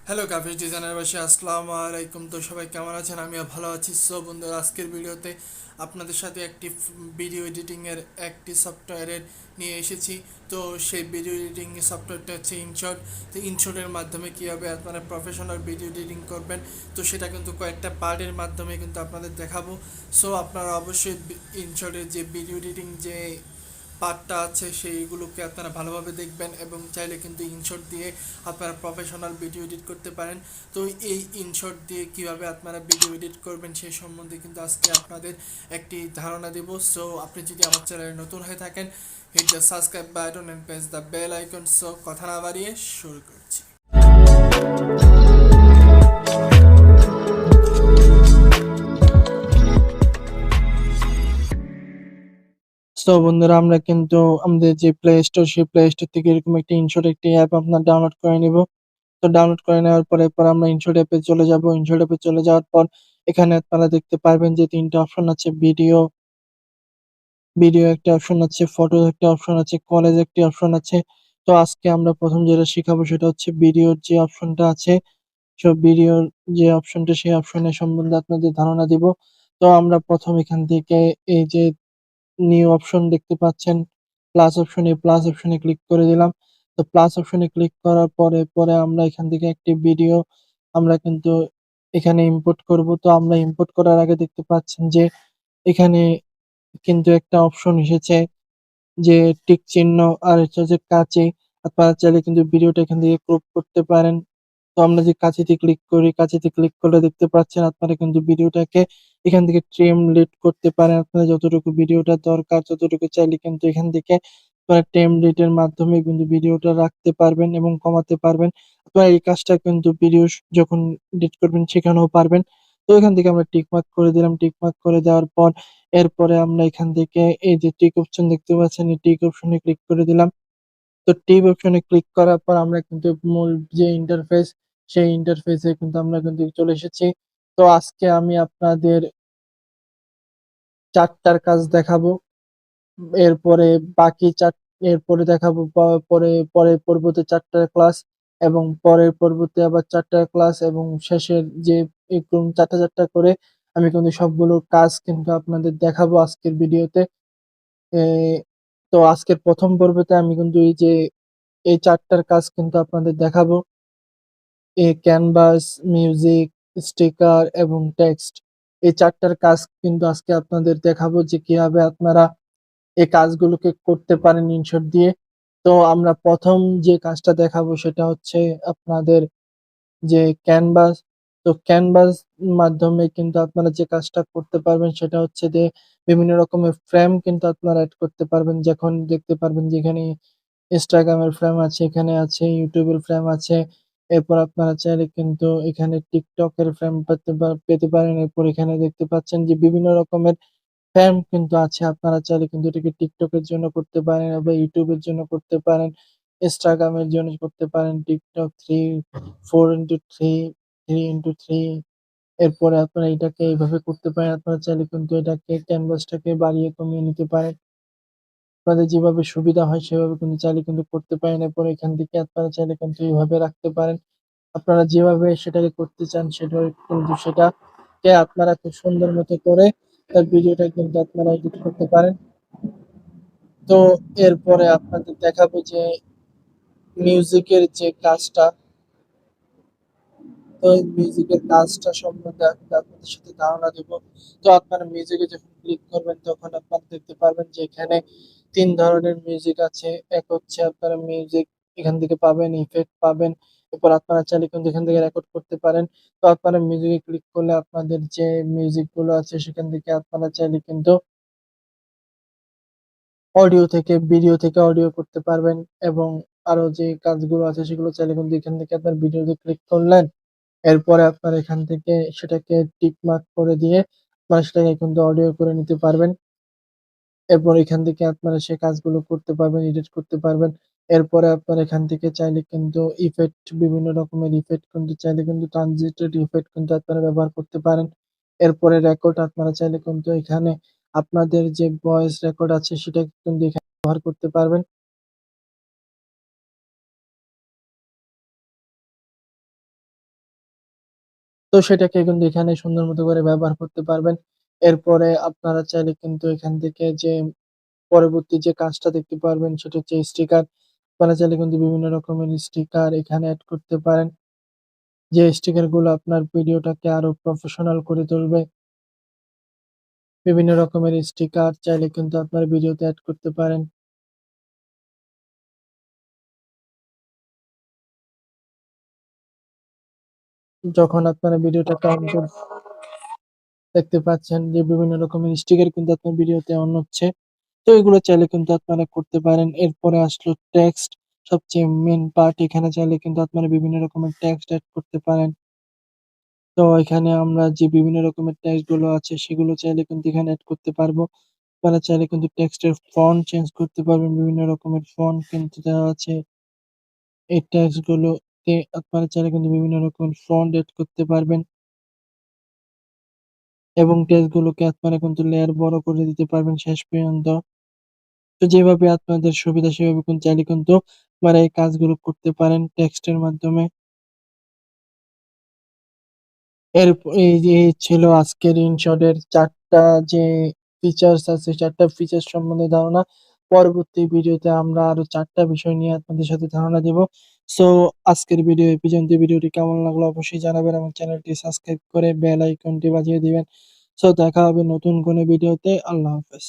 Hello graphics designer বাসী, আসসালামু আলাইকুম। তো সবাই কেমন আছেন? আমিও ভালো আছি। সো বন্ধুরা, আজকের ভিডিওতে আপনাদের সাথে একটি ভিডিও এডিটিংয়ের একটি সফটওয়্যারের নিয়ে এসেছি। তো সেই ভিডিও এডিটিং সফটওয়্যারটা হচ্ছে ইনশট। তো ইনশটের মাধ্যমে কীভাবে আপনারা প্রফেশনাল ভিডিও এডিটিং করবেন, তো সেটা কিন্তু কয়েকটা পার্টের মাধ্যমে কিন্তু আপনাদের দেখাবো। সো আপনারা অবশ্যই ইনশটের যে ভিডিও এডিটিং যে পার্টটা আছে সেইগুলোকে আপনারা ভালোভাবে দেখবেন, এবং চাইলে কিন্তু ইনশট দিয়ে আপনারা প্রফেশনাল ভিডিও এডিট করতে পারেন। তো এই ইনশট দিয়ে কিভাবে আপনারা ভিডিও এডিট করবেন সেই সম্বন্ধে কিন্তু আজকে আপনাদের একটি ধারণা দেব। সো আপনি যদি আমার চ্যানেলে নতুন হয়ে থাকেন, hit the subscribe button and press the bell icon. So কথা না বাড়িয়ে শুরু করছি। তো বন্ধুরা, আমরা কিন্তু আমাদের যে প্লে স্টোর, সেই প্লে স্টোর থেকে এরকম একটি ইনশট একটি অ্যাপ আপনার ডাউনলোড করে নিব। তো ডাউনলোড করে নেওয়ার পরে আমরা ইনশট অ্যাপে চলে যাব। ইনশট অ্যাপে চলে যাওয়ার পর এখানে আপনারা দেখতে পারবেন যে তিনটা অপশন আছে। ভিডিও ভিডিও একটা অপশন আছে, ফটো একটা অপশন আছে, কলেজ একটি অপশন আছে। তো আজকে আমরা প্রথম যেটা শিখাবো সেটা হচ্ছে ভিডিওর যে অপশনটা আছে। সব ভিডিওর যে অপশনটা, সেই অপশনের সম্বন্ধে আপনাদের ধারণা দিব। তো আমরা প্রথম এখান থেকে এই যে নিউ অপশন দেখতে পাচ্ছেন, প্লাস অপশন, এই প্লাস অপশনে ক্লিক করে দিলাম। তো প্লাস অপশনে ক্লিক করার পরে আমরা এখান থেকে একটি ভিডিও আমরা কিন্তু এখানে ইম্পোর্ট করব। তো আমরা ইম্পোর্ট করার আগে দেখতে পাচ্ছেন যে এখানে কিন্তু একটা অপশন এসেছে যে টিক চিহ্ন, আর হচ্ছে যে কাঁচি। আপনারা চাইলে কিন্তু ভিডিওটা এখান থেকে ক্রপ করতে পারেন। তো আমরা যে কাঁচিতে ক্লিক করি, কাঁচিতে ক্লিক করলে দেখতে পাচ্ছেন আপনারা কিন্তু ভিডিওটাকে এখান থেকে ট্রিম লিট করতে পারেন। আপনার যতটুকু ভিডিওটা দরকার ততটুকু চাইলে কিন্তু এখান থেকে আপনারা ট্রিম লিটের মাধ্যমে কিন্তু ভিডিওটা রাখতে পারবেন এবং কমাতে পারবেন। আপনারা এই কাজটা কিন্তু ভিডিও যখন এডিট করবেন সেখানেও পারবেন। তো এখান থেকে আমরা টিক মার্ক করে দিলাম। টিক মার্ক করে দেওয়ার পর এরপরে আমরা এখান থেকে এই যে টিক অপশন দেখতে পাচ্ছেন, এই টিক অপশনে ক্লিক করে দিলাম। তো টিপ অপশনে ক্লিক করার পর আমরা কিন্তু মূল যে ইন্টারফেস, সেই ইন্টারফেসে কিন্তু আমরা কিন্তু চলে এসেছি। তো আজকে আমি আপনাদের ৪টার কাজ দেখাবো। এরপরে বাকি এরপরে দেখাবো পরের পর্বতে ৪টার ক্লাস, এবং পরের পর্বতে আবার ৪টার ক্লাস, এবং শেষের যে এরকম ৪টা করে আমি কিন্তু সবগুলো কাজ কিন্তু আপনাদের দেখাবো আজকের ভিডিওতে। এ তো আজকের প্রথম পর্বতে আমি কিন্তু এই ৪টার কাজ কিন্তু আপনাদের দেখাবো। ক্যানভাস, মিউজিক, স্টিকার এবং টেক্সট, এই ৪টার কাজ কিন্তু আজকে আপনাদের দেখাবো যে কিভাবে আপনারা এই কাজগুলোকে করতে পারেন ইনশট দিয়ে। তো আমরা প্রথম যে কাজটা দেখাবো সেটা হচ্ছে আপনাদের যে ক্যানভাস। তো ক্যানভাস মাধ্যমে কিন্তু আপনারা যে কাজটা করতে পারবেন সেটা হচ্ছে যে বিভিন্ন রকমের ফ্রেম কিন্তু আপনারা অ্যাড করতে পারবেন। যখন দেখতে পারবেন যেখানে ইনস্টাগ্রামের ফ্রেম আছে, এখানে আছে ইউটিউবের ফ্রেম আছে। এরপর আপনারা চাইলে কিন্তু এখানে টিকটকের ফ্রেম পেতে পারেন। এরপর এখানে দেখতে পাচ্ছেন যে বিভিন্ন রকমের ফ্রেম কিন্তু আছে। আপনারা চাইলে কিন্তু এটাকে টিকটকের জন্য করতে পারেন, আবার ইউটিউবের জন্য করতে পারেন, ইনস্টাগ্রামের জন্য করতে পারেন। TikTok 4x3, 3x3। এরপরে আপনারা এটাকে এইভাবে করতে পারেন। আপনারা চাইলে কিন্তু এটাকে ক্যানভাসটাকে বাড়িয়ে কমিয়ে নিতে পারেন। আপনাদের যেভাবে সুবিধা হয় সেভাবে কিন্তু চাইলে কিন্তু করতে পারেন। এরপর এখান থেকে আপনারা চাইলে কিন্তু এইভাবে রাখতে পারেন। আপনারা যেভাবে সেটাকে করতে চান সেটাকে আপনারা খুব সুন্দর মতো করে তার ভিডিওটা কিন্তু আপনারা এডিট করতে পারেন। তো এরপরে আপনাদের দেখাবো যে মিউজিকের যে কাজটা। তো এই মিউজিকের কাজটা সম্বন্ধে আমি আপনাদের সাথে ধারণা দেব। তো আপনারা মিউজিকে যখন ক্লিক করবেন তখন আপনারা দেখতে পারবেন যে এখানে ৩ ধরনের মিউজিক আছে। এক হচ্ছে আপনারা মিউজিক এখান থেকে পাবেন, ইফেক্ট পাবেন। এরপর আপনারা চাইলে কিন্তু এখান থেকে রেকর্ড করতে পারেন। তো আপনারা মিউজিকে ক্লিক করলে আপনাদের যে মিউজিক গুলো আছে সেখান থেকে আপনারা চাইলে কিন্তু অডিও থেকে, ভিডিও থেকে অডিও করতে পারবেন, এবং আরো যে কাজগুলো আছে সেগুলো চাইলে কিন্তু এখান থেকে আপনার ভিডিওতে ক্লিক করলেন। এরপরে আপনার এখান থেকে সেটাকে টিক মার্ক করে দিয়ে আপনারা সেটাকে কিন্তু অডিও করে নিতে পারবেন। এরপর এখান থেকে আপনারা সেই কাজগুলো করতে পারবেন, এডিট করতে পারবেন। এরপরে আপনারা এখান থেকে চাইলে কিন্তু ইফেক্ট, বিভিন্ন রকমের ইফেক্ট কিন্তু চাইলে কিন্তু ট্রানজিটেড ইফেক্ট কিন্তু আপনারা ব্যবহার করতে পারেন। এরপরে রেকর্ড আপনারা চাইলে কিন্তু এখানে আপনাদের যে ভয়েস রেকর্ড আছে সেটা কিন্তু এখানে ব্যবহার করতে পারবেন। তো সেটাকে কিন্তু এখানে সুন্দর মতো করে ব্যবহার করতে পারবেন। এরপরে আপনারা চাইলে কিন্তু এখান থেকে যে পরবর্তী যে কাজটা দেখতে পারবেন সেটা হচ্ছে স্টিকার। আপনারা চাইলে কিন্তু বিভিন্ন রকমের স্টিকার এখানে এড করতে পারেন। যে স্টিকার গুলো আপনার ভিডিওটাকে আরো প্রফেশনাল করে তুলবে। বিভিন্ন রকমের স্টিকার চাইলে কিন্তু আপনার ভিডিওতে এড করতে পারেন। যখন আপনারা ভিডিওটাকে অন দেখতে পাচ্ছেন যে বিভিন্ন রকমের স্টিকার কিন্তু আপনার ভিডিওতে অন হচ্ছে। তো এগুলো চাইলে কিন্তু আপনারা করতে পারেন। এরপরে আসলো টেক্সট, সবচেয়ে মেইন পার্ট। এখানে চাইলে কিন্তু আপনারা বিভিন্ন রকমের টেক্সট এড করতে পারেন। তো এখানে আমরা যে বিভিন্ন রকমের টেক্সট গুলো আছে সেগুলো চাইলে কিন্তু এখানে এড করতে পারবো। আপনারা চাইলে কিন্তু টেক্সটের ফন্ট চেঞ্জ করতে পারবেন। বিভিন্ন রকমের ফন্ট কিন্তু দেওয়া আছে। এই টেক্সট গুলোতে আপনারা চাইলে কিন্তু বিভিন্ন রকমের ফন্ট এড করতে পারবেন এবং টেক্সট গুলোকে আপনারা কিন্তু লেয়ার বড় করে দিতে পারবেন শেষ পর্যন্ত। তো যেভাবে আপনাদের সুবিধা সেভাবে চাইলে কিন্তু আপনারা এই কাজগুলো করতে পারেন টেক্সটের মাধ্যমে। এই ছিল আজকের ইনশটের ৪ টা যে ফিচার্স আছে, ৪ টা ফিচার্স সম্বন্ধে ধারণা। পরবর্তী ভিডিওতে আমরা আরো ৪ টা বিষয় নিয়ে আপনাদের সাথে ধারণা দিব। সো আজকের ভিডিও এই পর্যন্ত। ভিডিওটি কেমন লাগলো অবশ্যই জানাবেন এবং চ্যানেলটি সাবস্ক্রাইব করে বেল আইকনটি বাজিয়ে দিবেন। সো দেখা হবে নতুন কোনো ভিডিওতে। আল্লাহ হাফেজ।